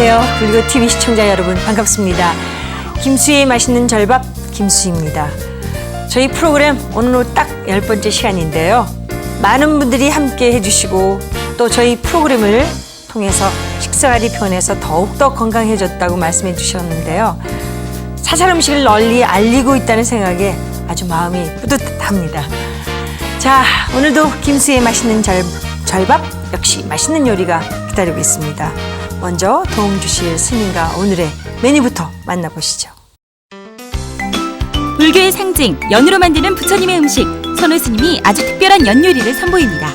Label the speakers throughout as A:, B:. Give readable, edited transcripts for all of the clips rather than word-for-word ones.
A: 안녕하세요. 불교 TV 시청자 여러분 반갑습니다. 김수희의 맛있는 절밥 김수희입니다. 저희 프로그램 오늘로 딱 10번째 시간인데요. 많은 분들이 함께 해주시고 또 저희 프로그램을 통해서 식생활이 변해서 더욱더 건강해졌다고 말씀해 주셨는데요. 사찰 음식을 널리 알리고 있다는 생각에 아주 마음이 뿌듯합니다. 자, 오늘도 김수희의 맛있는 절밥 역시 맛있는 요리가 기다리고 있습니다. 먼저 도움 주실 스님과 오늘의 메뉴부터 만나보시죠.
B: 불교의 상징, 연으로 만드는 부처님의 음식, 선우 스님이 아주 특별한 연 요리를 선보입니다.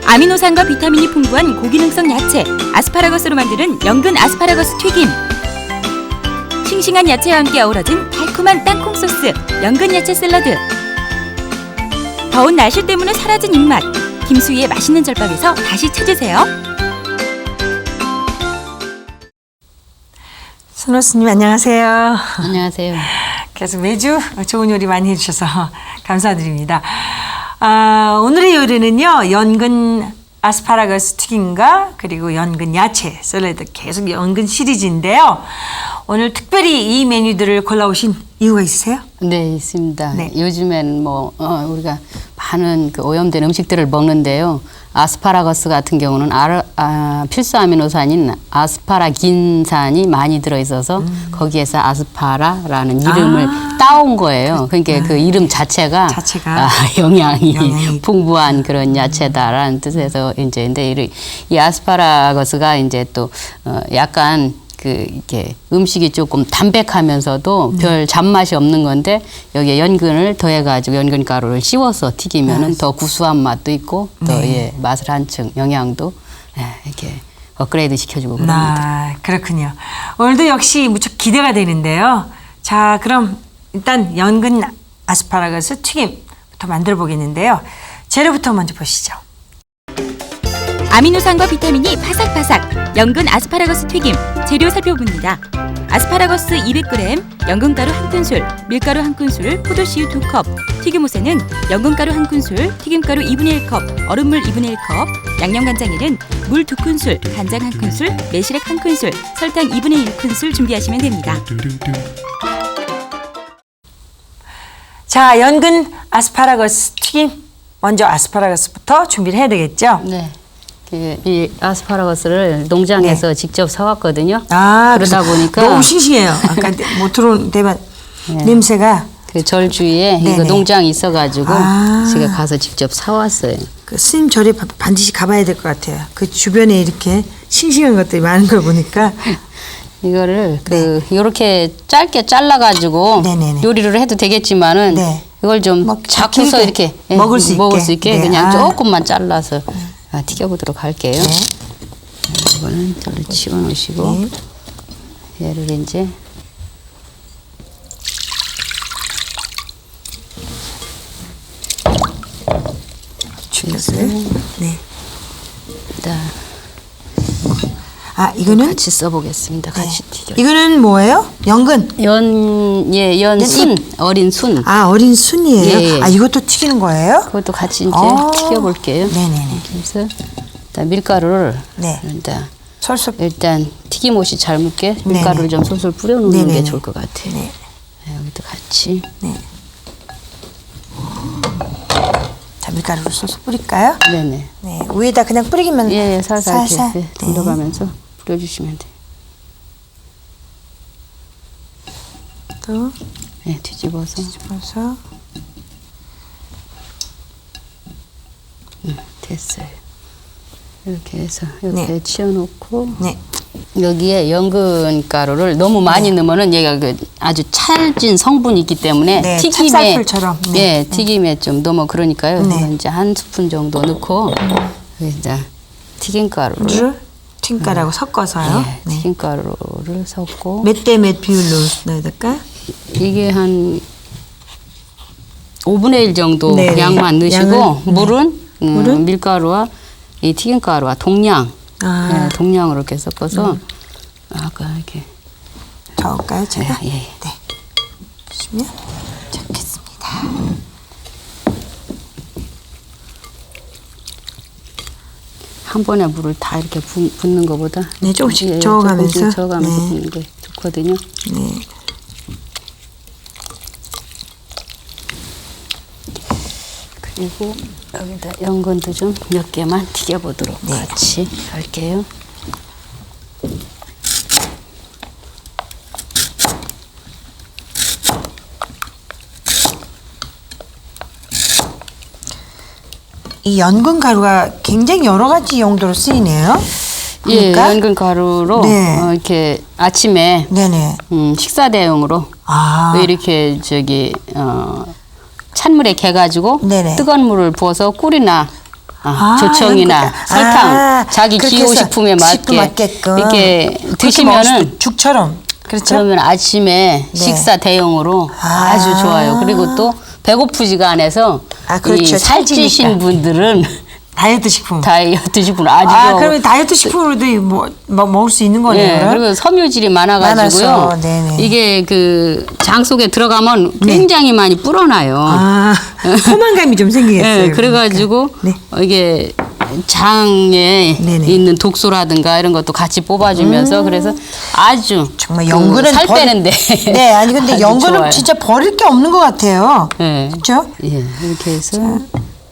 B: 아미노산과 비타민이 풍부한 고기능성 야채, 아스파라거스로 만드는 연근 아스파라거스 튀김. 싱싱한 야채와 함께 어우러진 달콤한 땅콩 소스, 연근 야채 샐러드. 더운 날씨 때문에 사라진 입맛, 김수희의 맛있는 절밥에서 다시 찾으세요.
A: 선호 스님 안녕하세요.
C: 안녕하세요.
A: 계속 매주 좋은 요리 많이 해주셔서 감사드립니다. 오늘의 요리는요, 연근 아스파라거스 튀김과 그리고 연근 야채 샐러드, 계속 연근 시리즈인데요. 오늘 특별히 이 메뉴들을 골라오신 이유가 있으세요?
C: 네, 있습니다.
A: 네.
C: 요즘엔 우리가 많은 오염된 음식들을 먹는데요. 아스파라거스 같은 경우는 필수 아미노산인 아스파라긴산이 많이 들어있어서 거기에서 아스파라라는 이름을 따온 거예요. 그러니까 그 이름 자체가 영양이 풍부한 그런 야채다라는 뜻에서 이제 근데 이 아스파라거스가 이제 또 약간 이렇게 음식이 조금 담백하면서도 별 잔맛이 없는 건데 여기에 연근을 더해가지고 연근 가루를 씌워서 튀기면은 더 구수한 맛도 있고 또 맛을 한층 영양도 이렇게 업그레이드 시켜주고 그럽니다.
A: 그렇군요. 오늘도 역시 무척 기대가 되는데요. 자, 그럼 일단 연근 아스파라거스 튀김부터 만들어 보겠는데요. 재료부터 먼저 보시죠.
B: 아미노산과 비타민이 바삭바삭, 연근 아스파라거스 튀김. 재료 살펴봅니다. 아스파라거스 200g, 연근가루 1큰술, 밀가루 1큰술, 포도씨유 2컵, 튀김옷에는 연근가루 1큰술, 튀김가루 2분의 1컵, 얼음물 2분의 1컵, 양념간장에는 물 2큰술, 간장 1큰술, 매실액 1큰술, 설탕 2분의 1큰술 준비하시면 됩니다.
A: 자, 연근 아스파라거스 튀김. 먼저 아스파라거스부터 준비를 해야 되겠죠?
C: 네. 이 아스파라거스를 농장에서 직접 사왔거든요.
A: 그러다
C: 보니까
A: 너무 싱싱해요. 아까 못 들어온 대만 냄새가.
C: 그 절 주위에 이거 농장이 있어가지고 제가 가서 직접 사왔어요.
A: 그 스님 절에 반드시 가봐야 될 것 같아요. 그 주변에 이렇게 싱싱한 것들이 많은 걸 보니까.
C: 이거를 이렇게 짧게 잘라가지고 요리를 해도 되겠지만은 이걸 좀 작고서 이렇게 먹을 수 있게 그냥 조금만 잘라서 튀겨보도록 할게요. 이거는 저를 치워놓으시고 얘를 이제
A: 죽였어요.
C: 자,
A: 이거는
C: 같이 써보겠습니다. 같이 튀겨.
A: 이거는 뭐예요? 연근.
C: 연순, 어린 순.
A: 어린 순이에요.
C: 예.
A: 이것도 튀기는 거예요?
C: 그것도 같이 이제 튀겨볼게요.
A: 네네네.
C: 그래서 일단 밀가루를 일단 튀김옷이 잘 묻게 밀가루를 좀 솔솔 뿌려놓는 게 좋을 것 같아요. 여기도 같이.
A: 자, 밀가루를 솔솔 뿌릴까요?
C: 네네.
A: 위에다 그냥 뿌리기만.
C: 살살 이렇게 돌려가면서 뿌려주시면 돼요.
A: 또
C: 뒤집어서. 됐어요. 이렇게 해서 옆에 치워놓고 여기에 연근 가루를 너무 많이 넣으면은 얘가 아주 찰진 성분이 있기 때문에
A: 찹쌀풀처럼.
C: 튀김에 좀 너무 그러니까요. 이건 이제 한 스푼 정도 넣고 이제 튀김가루를
A: 튀김가루하고 섞어서요.
C: 튀김가루를 섞고
A: 몇 대 몇 비율로 넣어야 될까요?
C: 이게 한 5분의 1 정도 양만 넣으시고 물은 밀가루와 이 튀김가루와 동량 동량으로 이렇게 섞어서 아까 이렇게
A: 저을까요, 제가?
C: 네.
A: 주시면 좋겠습니다.
C: 한 번에 물을 다 이렇게 붓는 것보다
A: 네, 조금씩
C: 예,
A: 저어가면서.
C: 조금씩 저어가면서
A: 네.
C: 붓는 게 좋거든요.
A: 네.
C: 그리고 여기다 연근도 좀 몇 개만 튀겨보도록
A: 네.
C: 같이 할게요.
A: 이 연근 가루가 굉장히 여러 가지 용도로 쓰이네요.
C: 예,
A: 그러니까?
C: 연근 가루로
A: 네.
C: 이렇게 아침에
A: 네네.
C: 식사 대용으로
A: 아.
C: 왜 이렇게 찬물에 개가지고
A: 네네.
C: 뜨거운 물을 부어서 꿀이나 조청이나
A: 연근 가-
C: 설탕 자기
A: 그렇게
C: 기호
A: 해서
C: 식품에
A: 식품
C: 맞게
A: 맞게끔.
C: 이렇게
A: 그렇게 먹을
C: 드시면은
A: 수도 죽처럼. 그렇죠?
C: 그러면 아침에
A: 네.
C: 식사 대용으로 아주 좋아요. 그리고 또 배고프지가 않아서
A: 아, 그렇죠.
C: 이 살찌신
A: 살찌니까.
C: 분들은
A: 다이어트 식품.
C: 다이어트 식품 아주
A: 그러면 다이어트 식품으로도 먹을 수 있는 거네요.
C: 예,
A: 그럼?
C: 그리고 섬유질이 많아가지고요.
A: 많아서, 네네.
C: 이게 그 장 속에 들어가면 굉장히 많이 불어나요.
A: 포만감이 좀 생기겠어요.
C: 예, 그래가지고
A: 네.
C: 이게 장에
A: 네네.
C: 있는 독소라든가 이런 것도 같이 뽑아주면서 그래서 아주
A: 정말
C: 그
A: 연근은
C: 살 빼는데
A: 네, 아니 근데
C: 아주
A: 연근은
C: 좋아요.
A: 진짜 버릴 게 없는 것 같아요.
C: 예.
A: 그렇죠?
C: 예, 이렇게 해서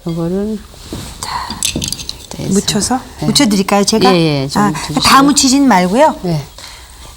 C: 이거를
A: 묻혀서
C: 네.
A: 묻혀드릴까요, 제가?
C: 예, 예, 좀 묻혀주세요.
A: 다 묻히진 말고요.
C: 네.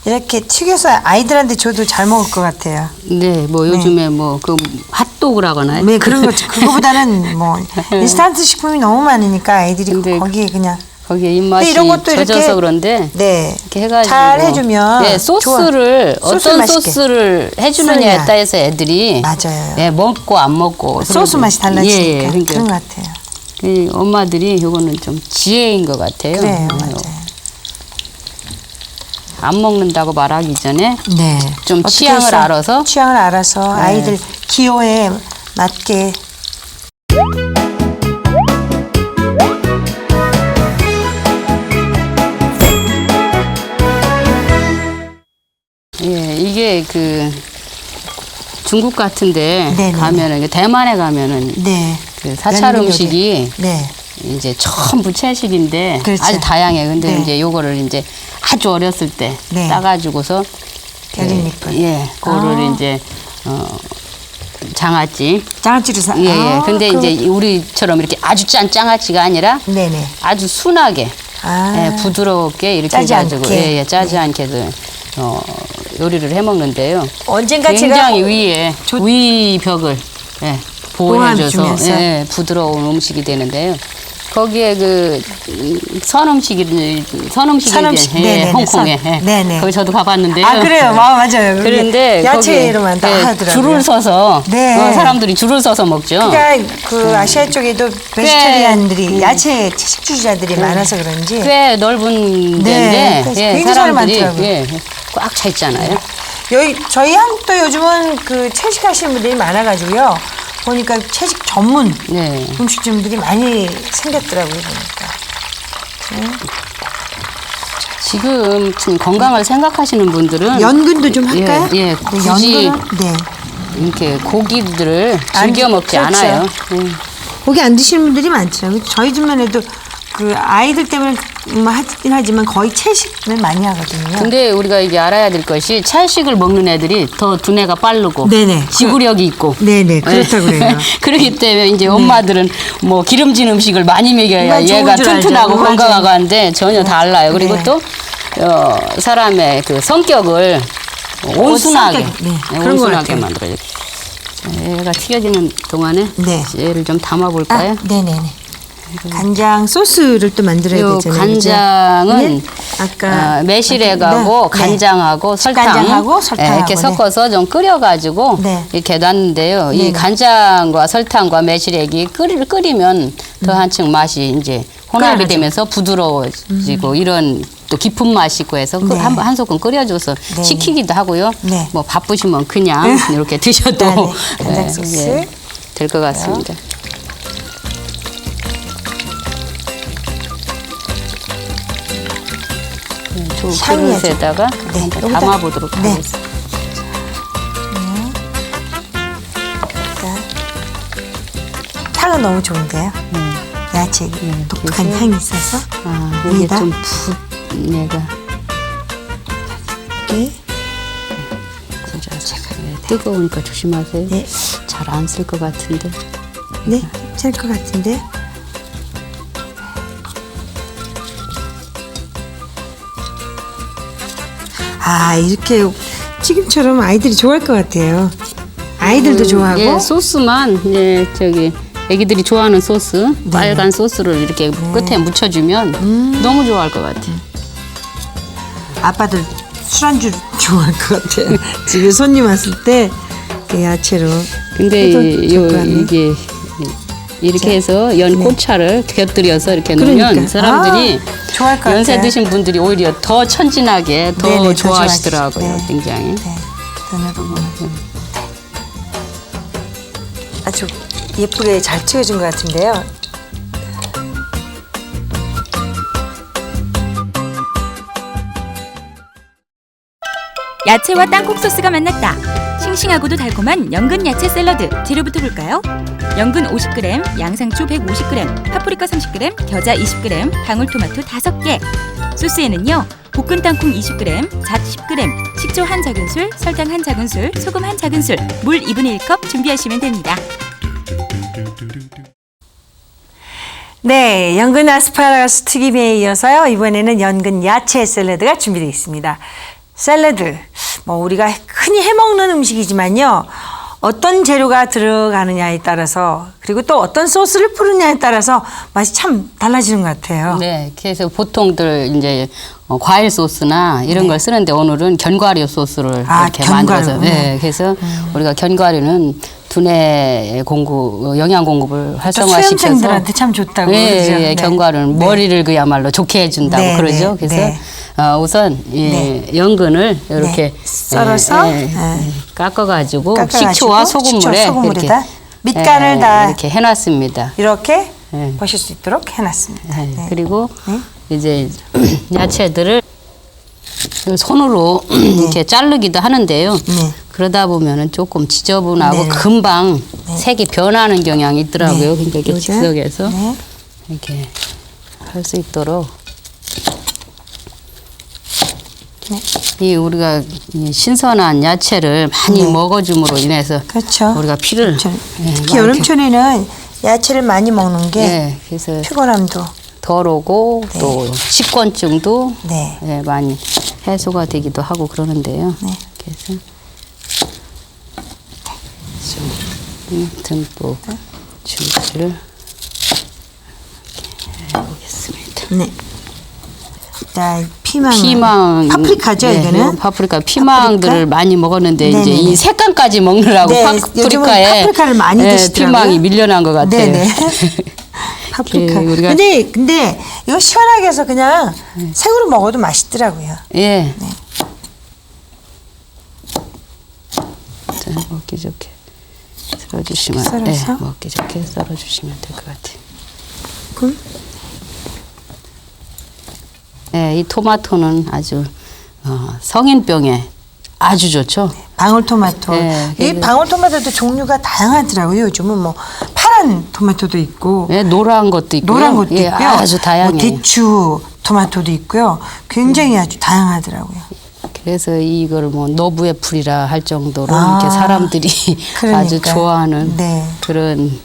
A: 이렇게 튀겨서 아이들한테 줘도 잘 먹을 것 같아요.
C: 네, 뭐 요즘에 뭐 그 핫도그라고 하나요?
A: 네, 그런 거 그거보다는 뭐 인스턴트 식품이 너무 많으니까 아이들이
C: 근데
A: 거기에 그냥
C: 거기에 입맛이
A: 이런 것도
C: 젖어서
A: 이렇게
C: 그런데
A: 네,
C: 이렇게 해가지고
A: 잘 해주면
C: 예, 소스를
A: 좋아. 소스를
C: 어떤
A: 맛있게.
C: 소스를 해주느냐에
A: 쓰느냐.
C: 따라서 애들이
A: 맞아요.
C: 예, 먹고 안 먹고
A: 소스 맛이 달라지니까
C: 예, 예, 그러니까
A: 그런 것 같아요.
C: 그 엄마들이 이거는 좀 지혜인 것 같아요.
A: 그래요,
C: 예,
A: 맞아요.
C: 안 먹는다고 말하기 전에
A: 네,
C: 좀
A: 어떻게
C: 취향을
A: 해서
C: 알아서?
A: 취향을 알아서 아이들 기호에 맞게
C: 예, 이게 그 중국 같은데
A: 네네.
C: 가면은 대만에 가면은
A: 네,
C: 그 사찰
A: 연근
C: 음식이
A: 요리. 네.
C: 이제 전부 채식인데
A: 그렇죠.
C: 아주 다양해. 근데
A: 네.
C: 이제 요거를 이제 아주 어렸을 때
A: 네.
C: 따가지고서
A: 계란잎을.
C: 예, 그거를 이제 장아찌.
A: 장아찌로 사.
C: 예, 예. 근데 이제 우리처럼 이렇게 아주 짠 장아찌가 아니라
A: 네네.
C: 아주 순하게 예, 부드럽게 이렇게
A: 짜지
C: 해가지고
A: 않게. 네.
C: 예, 예, 짜지 않게 요리를 해 먹는데요.
A: 언젠가
C: 굉장히
A: 제가
C: 위에 위벽을 예, 보호해줘서
A: 보호해주면서.
C: 예, 부드러운 음식이 되는데요. 거기에 그 선음식
A: 선음식,
C: 예,
A: 네네네,
C: 홍콩에
A: 선.
C: 예.
A: 네네.
C: 거기 저도 가봤는데요.
A: 아 그래요, 맞아요. 그게
C: 그런데
A: 야채로만 다
C: 거기에, 예,
A: 하더라고요.
C: 줄을 서서
A: 네.
C: 사람들이 줄을 서서 먹죠.
A: 그러니까 그 아시아 쪽에도 베지테리안들이 야채 채식주의자들이 많아서 그런지
C: 꽤 넓은
A: 네,
C: 데인데
A: 그래서
C: 예,
A: 굉장히
C: 사람들이
A: 많더라고요.
C: 예, 꽉 차 있잖아요.
A: 여기 저희 한국도 요즘은 그 채식하시는 분들이 많아가지고요. 보니까 채식 전문
C: 네.
A: 음식점들이 많이 생겼더라고요. 보니까.
C: 지금 좀 건강을 생각하시는 분들은
A: 연근도 좀 할까요?
C: 예, 예,
A: 네,
C: 굳이
A: 연근은 네.
C: 이렇게 고기들을
A: 안-
C: 즐겨 먹지
A: 그렇죠.
C: 않아요.
A: 고기 안 드시는 분들이 많더라고요. 저희 집만 해도 그 아이들 때문에 하긴 하지만 거의 채식을 많이 하거든요.
C: 근데 우리가 이게 알아야 될 것이 채식을 먹는 애들이 더 두뇌가 빠르고
A: 네네.
C: 지구력이 있고
A: 네네, 그렇다고 그래요.
C: 그렇기 때문에 이제 엄마들은 뭐 기름진 음식을 많이 먹여야
A: 그건 좋은
C: 얘가
A: 줄 알죠.
C: 튼튼하고
A: 맞아요.
C: 건강하고 한데 전혀 달라요. 그리고
A: 네.
C: 또 사람의 그 성격을 온순하게
A: 성격, 네, 그런 것
C: 온순하게
A: 같아요.
C: 만들어요. 자, 얘가 튀겨지는 동안에
A: 네.
C: 얘를 좀 담아볼까요?
A: 아, 네네네. 간장 소스를 또 만들어야
C: 요
A: 되잖아요. 그죠?
C: 간장은
A: 네? 아까
C: 매실액하고
A: 네.
C: 간장하고 설탕,
A: 간장하고 설탕하고,
C: 이렇게
A: 네.
C: 섞어서 좀 끓여가지고
A: 네.
C: 이렇게 놨는데요.
A: 네네.
C: 이 간장과 설탕과 매실액이 끓이면 더 한층 맛이 이제 혼합이
A: 끓여야죠.
C: 되면서 부드러워지고 이런 또 깊은 맛이 있고 해서
A: 네.
C: 한 소끔 끓여줘서
A: 네네.
C: 식히기도 하고요.
A: 네.
C: 뭐 바쁘시면 그냥 이렇게 드셔도
A: 네, 네. 간장 소스.
C: 될 것 같습니다. 좀
A: 향이 아주-
C: 그릇에다가
A: 네,
C: 한번
A: 여기다-
C: 담아보도록
A: 네.
C: 하겠습니다.
A: 향은 너무 좋은데요. 야채 독특한
C: 그래서-
A: 향이 있어서
C: 아, 이게
A: 위에다
C: 좀 얘가
A: 이렇게
C: 뜨거우니까 조심하세요.
A: 네.
C: 잘 안 쓸 것 같은데.
A: 네, 될 것 같은데. 아, 이렇게 지금처럼 아이들이 좋아할 것 같아요. 아이들도 좋아하고.
C: 예, 소스만 저기 애기들이 좋아하는 소스 빨간 소스를 이렇게 끝에 묻혀주면 너무 좋아할 것 같아요.
A: 아빠들 술안주 좋아할 것 같아요. 집에 손님 왔을 때 그 야채로.
C: 근데
A: 해도 좋을 것 같네.
C: 이게 이렇게 해서 연꽃차를 곁들여서 이렇게
A: 그러니까.
C: 놓으면 사람들이
A: 좋아할 것
C: 연세
A: 같아요.
C: 드신 분들이 오히려 더 천진하게 더
A: 네네, 더
C: 좋아하시더라고요.
A: 좋아하시죠. 네.
C: 굉장히.
A: 네, 눈으로 보면. 아주 예쁘게 잘 찍어준 것 같은데요.
B: 야채와 땅콩 소스가 만났다. 싱싱하고도 달콤한 연근 야채 샐러드. 재료부터 볼까요? 연근 50g, 양상추 150g, 파프리카 30g, 겨자 20g, 방울토마토 5개. 소스에는요. 볶은 땅콩 20g, 잣 10g, 식초 1작은술, 설탕 1작은술, 소금 1작은술, 물 2분의 1컵 준비하시면 됩니다.
A: 네, 연근 아스파라거스 튀김에 이어서요. 이번에는 연근 야채 샐러드가 준비되어 있습니다. 샐러드, 뭐 우리가 흔히 해먹는 음식이지만요. 어떤 재료가 들어가느냐에 따라서 그리고 또 어떤 소스를 뿌리냐에 따라서 맛이 참 달라지는 것 같아요.
C: 네, 그래서 보통들 이제 과일 소스나 이런 걸 쓰는데 오늘은 견과류 소스를
A: 아,
C: 이렇게
A: 견과류.
C: 만들어서 네, 그래서 우리가 견과류는 두뇌 공급, 영양 공급을 활성화시켜서
A: 수험생들한테 참 좋다고
C: 예,
A: 그러죠.
C: 예,
A: 네.
C: 견과류는
A: 네.
C: 머리를 그야말로 좋게 해준다고
A: 네,
C: 그러죠.
A: 네,
C: 그래서
A: 네.
C: 우선
A: 네.
C: 연근을 이렇게
A: 썰어서
C: 깎아가지고
A: 깎아가지고
C: 식초와 소금물에
A: 소금물에다
C: 이렇게,
A: 밑간을 다
C: 이렇게 해놨습니다.
A: 이렇게
C: 네.
A: 보실 수 있도록 해놨습니다.
C: 네,
A: 네.
C: 그리고
A: 네.
C: 이제 야채들을 손으로 이렇게 자르기도 하는데요.
A: 네.
C: 그러다 보면은 조금 지저분하고
A: 네.
C: 금방 색이 변하는 경향이 있더라고요.
A: 네.
C: 그러니까 이렇게
A: 요즘?
C: 즉석에서
A: 네.
C: 이렇게 할 수 있도록.
A: 네.
C: 이 우리가 이 신선한 야채를 많이
A: 네.
C: 먹어줌으로 인해서
A: 그렇죠.
C: 우리가 피를
A: 그렇죠.
C: 예,
A: 특히
C: 막
A: 여름철에는 야채를 많이 먹는 게
C: 예, 그래서
A: 피곤함도
C: 덜 오고 또 식곤증도
A: 네.
C: 예, 많이 해소가 되기도 하고 그러는데요.
A: 네.
C: 그래서 좀 듬뿍 준비를 해보겠습니다.
A: 네. 자, 피망. 파프리카죠,
C: 네,
A: 이거는?
C: 이건 파프리카 피망들을
A: 파프리카?
C: 많이 먹었는데 이제
A: 네네네.
C: 이 색감까지 먹느라고
A: 네,
C: 파프리카에
A: 요즘은 파프리카를 많이 드시더라고요.
C: 피망이 밀려난 것 같아요.
A: 네네. 파프리카.
C: 그 우리가-
A: 근데 이거 시원하게 해서 그냥 생으로 먹어도 맛있더라고요.
C: 예. 자, 먹기 좋게 썰어주시면,
A: 썰어서?
C: 예, 먹기 좋게 썰어주시면 될 것 같아요.
A: 그럼
C: 예, 이 토마토는 아주 성인병에 아주 좋죠.
A: 방울토마토.
C: 네,
A: 이 방울토마토도 종류가 다양하더라고요. 요즘은 뭐 파란 토마토도 있고
C: 예, 노란 것도 있고요.
A: 노란 것도
C: 예,
A: 있고요.
C: 아주 다양해요.
A: 뭐 대추 토마토도 있고요. 굉장히 아주 다양하더라고요.
C: 그래서 이걸 뭐 노부의 풀이라 할 정도로
A: 아,
C: 이렇게 사람들이
A: 그러니까.
C: 아주 좋아하는
A: 네.
C: 그런.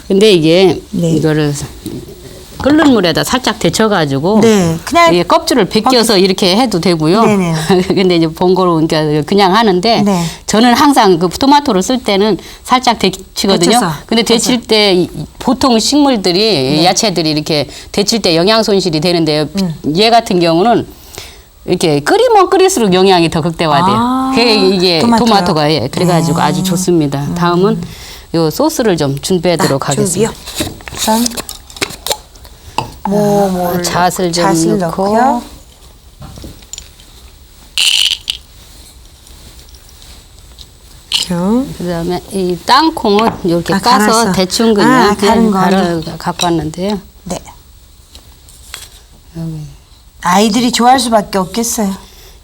C: 근데 이게
A: 네.
C: 이거를 끓는 물에다 살짝 데쳐가지고
A: 네, 그냥
C: 이게 껍질을 벗겨서 이렇게 해도 되고요.
A: 네네.
C: 근데 이제 번거로우니까 그냥 하는데
A: 네.
C: 저는 항상 그 토마토를 쓸 때는 살짝 데치거든요.
A: 데쳐서,
C: 근데 데칠 때 보통 식물들이
A: 네.
C: 야채들이 이렇게 데칠 때 영양 손실이 되는데요.
A: 음.
C: 얘 같은 경우는 이렇게 끓이면 끓일수록 영양이 더 극대화돼요.
A: 아,
C: 그게 이게
A: 토마토요?
C: 토마토가 예, 그래가지고
A: 네.
C: 아주 좋습니다. 다음은 요 소스를 좀 준비하도록 하겠습니다.
A: 준비요. 우선 뭐
C: 잣을 좀
A: 잣을
C: 넣고
A: 넣고요.
C: 그다음에 이 땅콩은 이렇게
A: 아,
C: 까서
A: 갈아서.
C: 대충 그냥
A: 아, 가른 거
C: 갈아 갖고 왔는데요.
A: 네. 아이들이 좋아할 수밖에 없겠어요.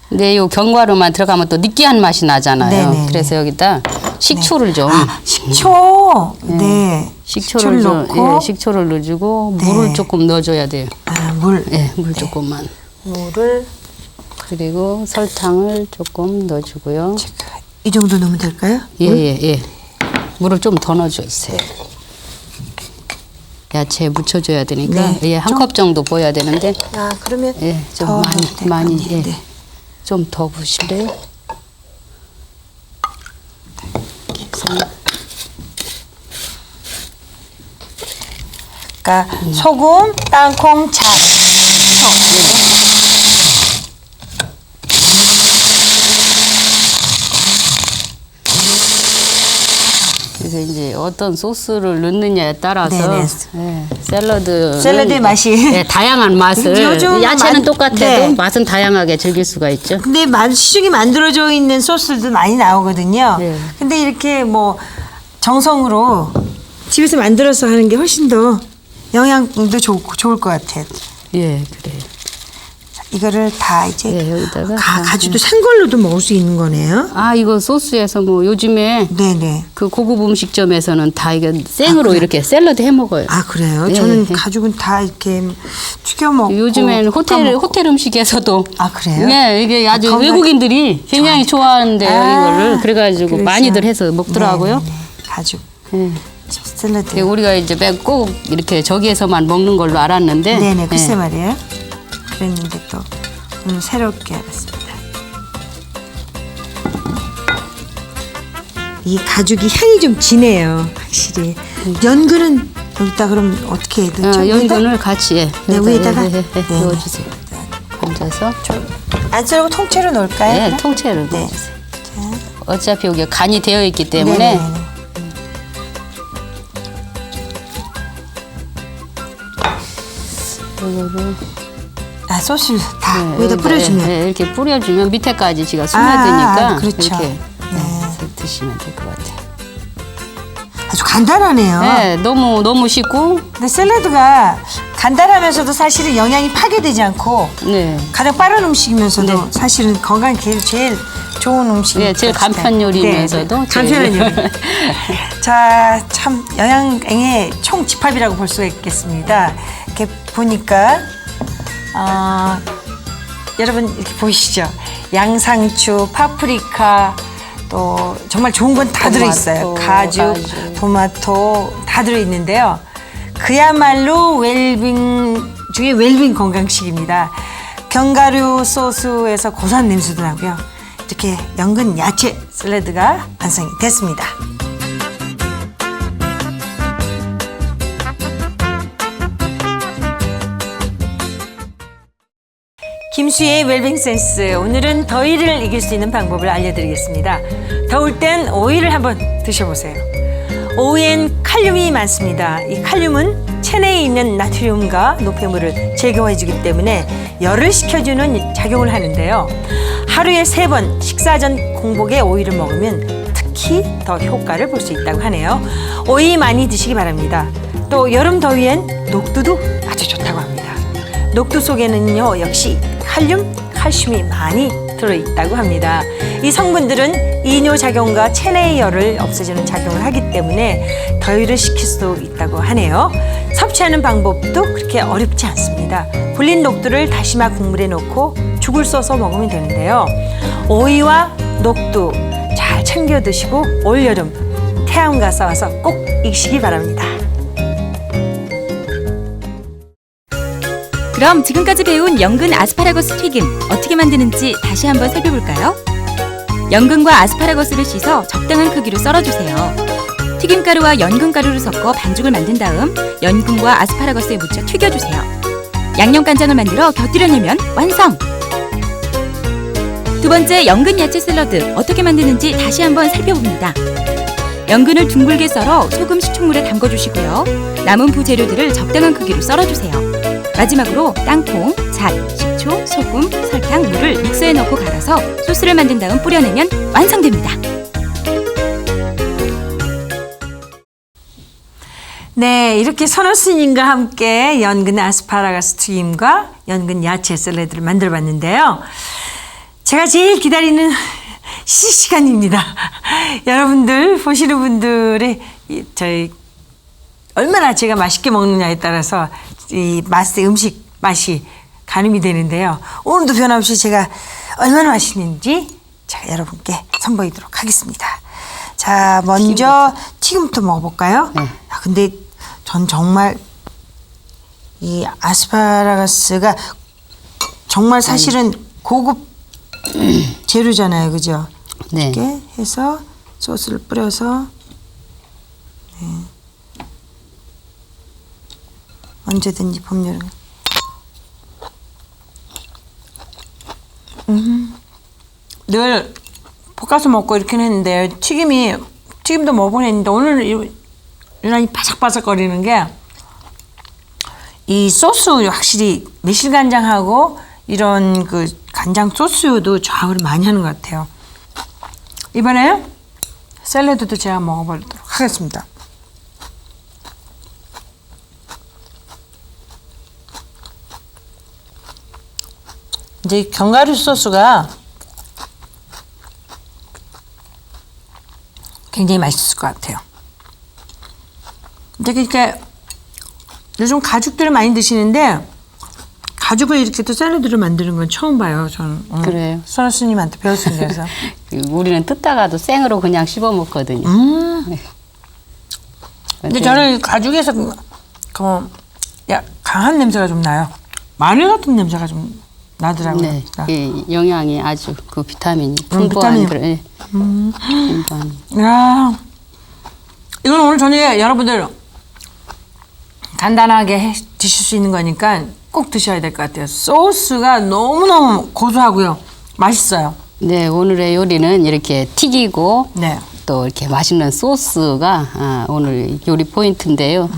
C: 근데 이 견과류만 들어가면 또 느끼한 맛이 나잖아요.
A: 네네네.
C: 그래서 여기다 식초를 좀
A: 식초. 네. 식초를 넣고.
C: 식초를 넣어주고
A: 네.
C: 물을 조금 넣어줘야 돼요.
A: 아, 물.
C: 물 조금만.
A: 물을
C: 그리고 설탕을 조금 넣어주고요.
A: 이 정도 넣으면 될까요?
C: 예. 물을 좀 더 넣어주세요. 야채에 묻혀줘야 되니까
A: 네.
C: 한 컵 정도 부어야 되는데
A: 아, 그러면
C: 좀
A: 더
C: 많이
A: 네.
C: 좀 더 부실래요?
A: 그러니까 소금, 땅콩, 잣, 소.
C: 그래서 이제 어떤 소스를 넣느냐에 따라서
A: 네네.
C: 샐러드의
A: 맛이.
C: 다양한 맛을
A: 요즘은
C: 야채는 똑같아도
A: 네.
C: 맛은 다양하게 즐길 수가 있죠.
A: 근데 시중에 만들어져 있는 소스도 많이 나오거든요.
C: 네.
A: 근데 이렇게 뭐 정성으로 집에서 만들어서 하는 게 훨씬 더 영양도 좋을 것 같아요.
C: 예, 그래요.
A: 이거를 다 이제
C: 예, 여기다가
A: 가지도 산 걸로도 먹을 수 있는 거네요.
C: 아, 이거 소스에서 뭐 요즘에
A: 네네.
C: 그 고급 음식점에서는 다 이게 생으로 이렇게 샐러드 해 먹어요.
A: 아, 그래요?
C: 예,
A: 저는
C: 예.
A: 가죽은 다 이렇게 튀겨 먹고
C: 요즘에는 호텔 음식에서도
A: 아, 그래요?
C: 네, 이게 아주
A: 건강-
C: 외국인들이 굉장히 좋아하는데요, 이거를. 그래가지고
A: 그래서-
C: 많이들 해서 먹더라고요.
A: 네네네. 가죽
C: 예.
A: 샐러드.
C: 우리가 이제 꼭 이렇게 저기에서만 먹는 걸로 알았는데.
A: 네네, 글쎄
C: 예.
A: 말이에요. 그랬는데 또 오늘 새롭게 알았습니다. 이 가죽이 향이 좀 진해요, 확실히. 연근은 여기다 그럼 어떻게 해야 되죠?
C: 연근을 같이
A: 네, 위에다가?
C: 넣어주세요. 얹어서.
A: 안 썰고 통째로 넣을까요?
C: 네,
A: 그럼?
C: 통째로
A: 네.
C: 넣어주세요. 어차피 여기 간이 되어 있기 때문에.
A: 네네네.
C: 이거를
A: 아, 소스를 다 위에다
C: 여기다,
A: 뿌려주면.
C: 이렇게 뿌려주면 밑에까지 지가 스며드니까
A: 그렇죠.
C: 이렇게
A: 네.
C: 드시면 될 것 같아요.
A: 아주 간단하네요.
C: 네, 너무 쉽고.
A: 근데 샐러드가 간단하면서도 사실은 영양이 파괴되지 않고
C: 네.
A: 가장 빠른 음식이면서도
C: 네.
A: 사실은 건강에 제일 좋은 음식.
C: 네, 제일 간편 요리면서도
A: 간편한 요리. 자, 참 영양의 총 집합이라고 볼 수가 있겠습니다. 이렇게 보니까 여러분 이렇게 보이시죠? 양상추, 파프리카, 또 정말 좋은 건 다
C: 토마토,
A: 들어있어요. 가죽, 토마토 다 들어있는데요. 그야말로 웰빙 중에 웰빙 건강식입니다. 견과류 소스에서 고소한 냄새도 나고요. 이렇게 연근 야채 샐러드가 완성이 됐습니다. 김수희의 웰빙 센스. 오늘은 더위를 이길 수 있는 방법을 알려드리겠습니다. 더울 땐 오이를 한번 드셔보세요. 오이엔 칼륨이 많습니다. 이 칼륨은 체내에 있는 나트륨과 노폐물을 제거해주기 때문에 열을 식혀주는 작용을 하는데요. 하루에 3번 식사 전 공복에 오이를 먹으면 특히 더 효과를 볼 수 있다고 하네요. 오이 많이 드시기 바랍니다. 또 여름 더위엔 녹두도 아주 좋다고 합니다. 녹두 속에는요, 역시 칼륨, 칼슘이 많이 들어있다고 합니다. 이 성분들은 이뇨작용과 체내의 열을 없애주는 작용을 하기 때문에 더위를 식힐 수 있다고 하네요. 섭취하는 방법도 그렇게 어렵지 않습니다. 불린 녹두를 다시마 국물에 넣고 죽을 써서 먹으면 되는데요. 오이와 녹두 잘 챙겨 드시고 올여름 태양가 싸워서 꼭 익히시기 바랍니다.
B: 그럼 지금까지 배운 연근 아스파라거스 튀김 어떻게 만드는지 다시 한번 살펴볼까요? 연근과 아스파라거스를 씻어 적당한 크기로 썰어주세요. 튀김가루와 연근가루를 섞어 반죽을 만든 다음 연근과 아스파라거스에 묻혀 튀겨주세요. 양념간장을 만들어 곁들여내면 완성! 두 번째 연근 야채 샐러드 어떻게 만드는지 다시 한번 살펴봅니다. 연근을 둥글게 썰어 소금, 식초물에 담궈주시고요. 남은 부재료들을 적당한 크기로 썰어주세요. 마지막으로 땅콩, 잣, 식초, 소금, 설탕, 물을 믹서에 넣고 갈아서 소스를 만든 다음 뿌려내면 완성됩니다.
A: 네, 이렇게 선호스님과 함께 연근 아스파라거스 튀김과 연근 야채 샐러드를 만들어봤는데요. 제가 제일 기다리는 시간입니다. 여러분들, 보시는 분들의 저희 얼마나 제가 맛있게 먹느냐에 따라서 이 맛의 음식 맛이 가늠이 되는데요. 오늘도 변함없이 제가 얼마나 맛있는지 제가 여러분께 선보이도록 하겠습니다. 자, 먼저 튀김부터 먹어볼까요?
C: 네.
A: 야, 근데 전 정말 이 아스파라거스가 정말 사실은 고급 재료잖아요, 그죠?
C: 네.
A: 이렇게 해서 소스를 뿌려서 언제든지 봄, 여름. 늘 볶아서 먹고 이렇게 했는데 튀김도 먹어보긴 했는데 오늘 유난히 바삭바삭거리는 게 이 소스 확실히 매실간장하고 이런 그 간장 소스도 조합을 많이 하는 것 같아요. 이번에 샐러드도 제가 먹어보도록 하겠습니다. 이제 이 견과류 소스가 굉장히 맛있을 것 같아요. 근데 이렇게 요즘 가죽들을 많이 드시는데 가죽을 이렇게 또 샐러드를 만드는 건 처음 봐요. 저는 오늘
C: 그래요.
A: 선아 스님한테 배웠습니다. 그래서
C: 우리는 뜯다가도 생으로 그냥 씹어 먹거든요. 네.
A: 근데 저는 가죽에서 강한 냄새가 좀 나요. 마늘 같은 냄새가 좀 나더라고요.
C: 네, 이 영양이 아주 그 비타민이
A: 비타민.
C: 풍부한 그런 예. 풍부한.
A: 야, 이건 오늘 저녁에 여러분들 간단하게 드실 수 있는 거니까 꼭 드셔야 될 것 같아요. 소스가 너무너무 고소하고요. 맛있어요.
C: 네, 오늘의 요리는 이렇게 튀기고
A: 네.
C: 또 이렇게 맛있는 소스가 오늘 요리 포인트인데요.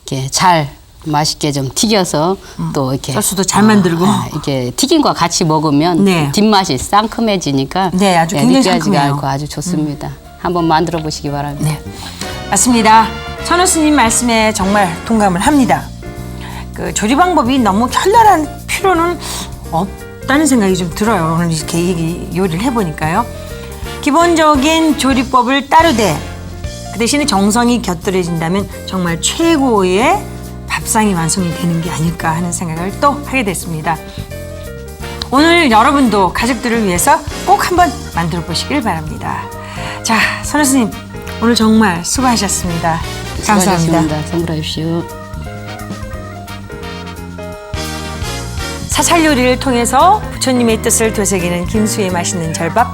C: 이렇게 잘 맛있게 좀 튀겨서 또 이렇게
A: 소스도 잘 만들고.
C: 이렇게 튀김과 같이 먹으면
A: 네.
C: 뒷맛이 상큼해지니까
A: 네, 아주 굉장히
C: 느끼하지가
A: 상큼해요.
C: 않고 아주 좋습니다. 한번 만들어 보시기 바랍니다.
A: 네, 맞습니다. 선호 스님 말씀에 정말 동감을 합니다. 그 조리 방법이 너무 현란한 필요는 없다는 생각이 좀 들어요. 오늘 이렇게 요리를 해보니까요. 기본적인 조리법을 따르되 그 대신에 정성이 곁들여진다면 정말 최고의 밥상이 완성이 되는 게 아닐까 하는 생각을 또 하게 됐습니다. 오늘 여러분도 가족들을 위해서 꼭 한번 만들어 보시길 바랍니다. 자, 선호 스님 오늘 정말 수고하셨습니다. 감사합니다.
C: 수고하셨습니다. 선물하십시오.
A: 사찰 요리를 통해서 부처님의 뜻을 되새기는 김수의 맛있는 절밥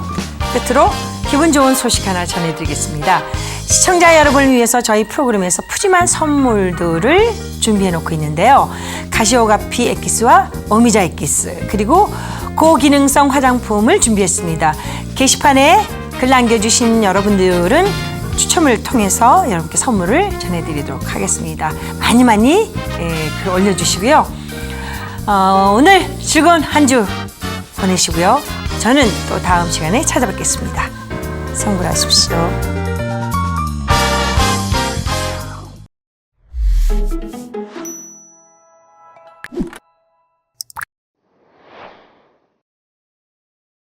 A: 끝으로 기분 좋은 소식 하나 전해드리겠습니다. 시청자 여러분을 위해서 저희 프로그램에서 푸짐한 선물들을 준비해 놓고 있는데요. 카시오가피 엑기스와 오미자 엑기스 그리고 고기능성 화장품을 준비했습니다. 게시판에 글 남겨주신 여러분들은 추첨을 통해서 여러분께 선물을 전해드리도록 하겠습니다. 많이 글 올려주시고요. 오늘 즐거운 한 주 보내시고요. 저는 또 다음 시간에 찾아뵙겠습니다. 성불하십시오.